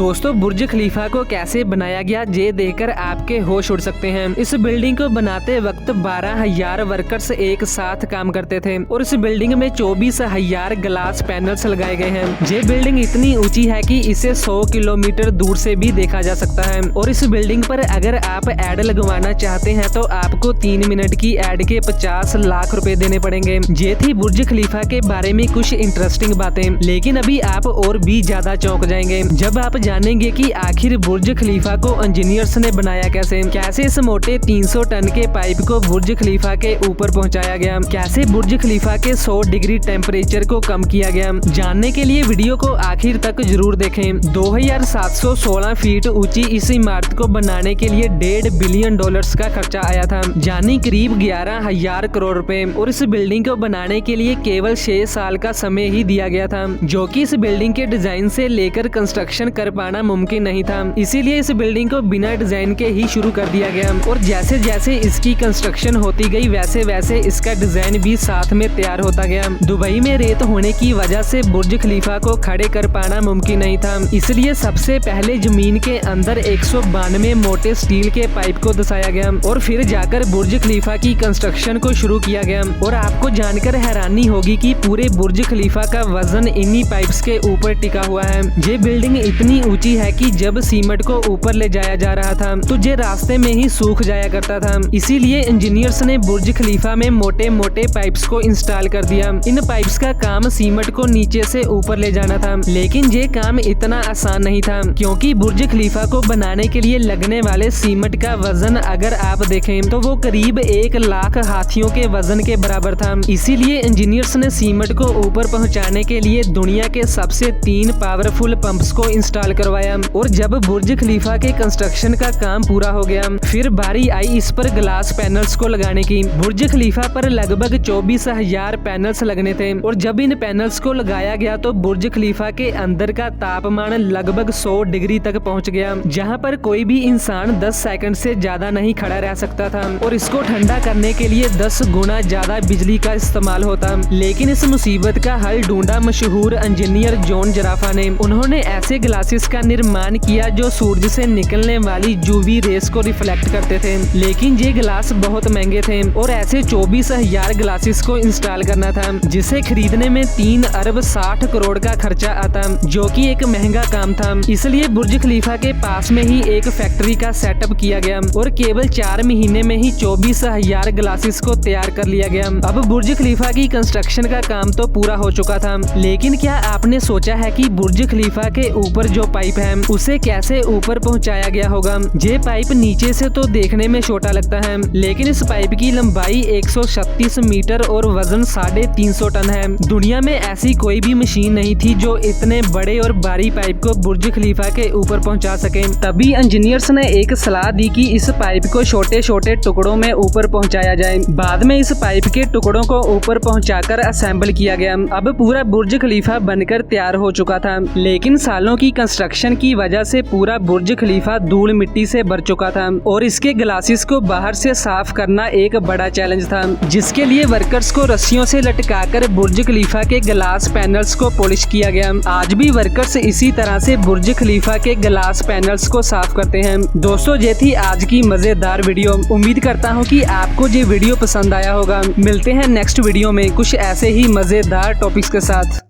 दोस्तों बुर्ज खलीफा को कैसे बनाया गया ये देखकर आपके होश उड़ सकते हैं। इस बिल्डिंग को बनाते वक्त 12,000 वर्कर्स एक साथ काम करते थे और इस बिल्डिंग में 24,000 ग्लास पैनल्स लगाए गए हैं। ये बिल्डिंग इतनी ऊंची है कि इसे 100 किलोमीटर दूर से भी देखा जा सकता है। और इस बिल्डिंग पर अगर आप एड लगवाना चाहते हैं तो आपको 3 मिनट की एड के 50 लाख रुपए देने पड़ेंगे। ये थी बुर्ज खलीफा के बारे में कुछ इंटरेस्टिंग बातें, लेकिन अभी आप और भी ज्यादा चौंक जाएंगे जब आप जानेंगे कि आखिर बुर्ज खलीफा को इंजीनियर्स ने बनाया कैसे इस मोटे 300 टन के पाइप को बुर्ज खलीफा के ऊपर पहुंचाया गया, कैसे बुर्ज खलीफा के 100 डिग्री टेम्परेचर को कम किया गया। जानने के लिए वीडियो को आखिर तक जरूर देखें। 2716 फीट ऊंची इस इमारत को बनाने के लिए $1.5 बिलियन का खर्चा आया था, यानी करीब 11,000 करोड़ रुपए। और इस बिल्डिंग को बनाने के लिए केवल 6 साल का समय ही दिया गया था, जो कि इस बिल्डिंग के डिजाइन से लेकर कंस्ट्रक्शन कर पाना मुमकिन नहीं था। इसीलिए इस बिल्डिंग को बिना डिजाइन के ही शुरू कर दिया गया और जैसे जैसे इसकी कंस्ट्रक्शन होती गई वैसे वैसे इसका डिजाइन भी साथ में तैयार होता गया। दुबई में रेत होने की वजह से बुर्ज खलीफा को खड़े कर पाना मुमकिन नहीं था, इसलिए सबसे पहले जमीन के अंदर 192 मोटे स्टील के पाइप को दसाया गया और फिर जाकर बुर्ज खलीफा की कंस्ट्रक्शन को शुरू किया गया। और आपको जानकर हैरानी होगी कि पूरे बुर्ज खलीफा का वजन इन्हीं पाइप्स के ऊपर टिका हुआ है। ये बिल्डिंग इतनी ऊंची है कि जब सीमेंट को ऊपर ले जाया जा रहा था तो ये रास्ते में ही सूख जाया करता था। इसीलिए इंजीनियर्स ने बुर्ज खलीफा में मोटे मोटे पाइप्स को इंस्टॉल कर दिया। इन पाइप्स का काम सीमेंट को नीचे से ऊपर ले जाना था, लेकिन ये काम इतना आसान नहीं था, क्योंकि बुर्ज खलीफा को बनाने के लिए लगने वाले सीमेंट का वजन अगर आप देखें तो वो करीब 1 लाख हाथियों के वजन के बराबर था। इसीलिए इंजीनियर्स ने सीमेंट को ऊपर पहुंचाने के लिए दुनिया के सबसे 3 पावरफुल पंप्स को इंस्टॉल करवाया। और जब बुर्ज खलीफा के कंस्ट्रक्शन का काम पूरा हो गया फिर बारी आई इस पर ग्लास पैनल्स को लगाने की। बुर्ज खलीफा पर लगभग 24,000 पैनल्स लगने थे और जब इन पैनल्स को लगाया गया तो बुर्ज खलीफा के अंदर का तापमान लगभग 100 डिग्री तक पहुंच गया, जहां पर कोई भी इंसान 10 सेकंड से ज्यादा नहीं खड़ा रह सकता था। और इसको ठंडा करने के लिए 10 गुना ज्यादा बिजली का इस्तेमाल होता। लेकिन इस मुसीबत का हल ढूंढा मशहूर इंजीनियर जॉन जराफा ने। उन्होंने ऐसे ग्लासेस का निर्माण किया जो सूरज से निकलने वाली यूवी रेस को रिफ्लेक्ट करते थे, लेकिन ये ग्लास बहुत महंगे थे और ऐसे 24,000 ग्लासेस को इंस्टॉल करना था, जिसे खरीदने में 3 अरब 60 करोड़ का खर्चा आता, जो कि एक महंगा काम था। इसलिए बुर्ज खलीफा के पास में ही एक फैक्ट्री का सेटअप किया गया और केवल 4 महीने में ही 24,000 ग्लासेस को तैयार कर लिया गया। अब बुर्ज खलीफा की कंस्ट्रक्शन का काम तो पूरा हो चुका था, लेकिन क्या आपने सोचा है कि बुर्ज खलीफा के ऊपर जो पाइप है उसे कैसे ऊपर पहुंचाया गया होगा? ये पाइप नीचे से तो देखने में छोटा लगता है, लेकिन इस पाइप की लंबाई 136 मीटर और वजन 350 टन है। दुनिया में ऐसी कोई भी मशीन नहीं थी जो इतने बड़े और भारी पाइप को बुर्ज खलीफा के ऊपर पहुंचा सके। तभी इंजीनियर्स ने एक सलाह दी कि इस पाइप को छोटे छोटे टुकड़ों में ऊपर पहुंचाया जाए। बाद में इस पाइप के टुकड़ों को ऊपर पहुंचाकर असेंबल किया गया। अब पूरा बुर्ज खलीफा बनकर तैयार हो चुका था, लेकिन सालों की कंस्ट्रक्शन की वजह से पूरा बुर्ज खलीफा धूल मिट्टी से भर चुका था और इसके ग्लासेस को बाहर से साफ करना एक बड़ा चैलेंज था, जिसके लिए वर्कर्स को रस्सियों से लटकाकर बुर्ज खलीफा के ग्लास पैनल्स को पॉलिश किया गया। आज भी वर्कर्स इसी तरह से बुर्ज खलीफा के ग्लास पैनल्स को साफ करते हैं। दोस्तों ये थी आज की मजेदार वीडियो। उम्मीद करता हूँ कि आपको ये वीडियो पसंद आया होगा। मिलते हैं नेक्स्ट वीडियो में कुछ ऐसे ही मजेदार टॉपिक्स के साथ।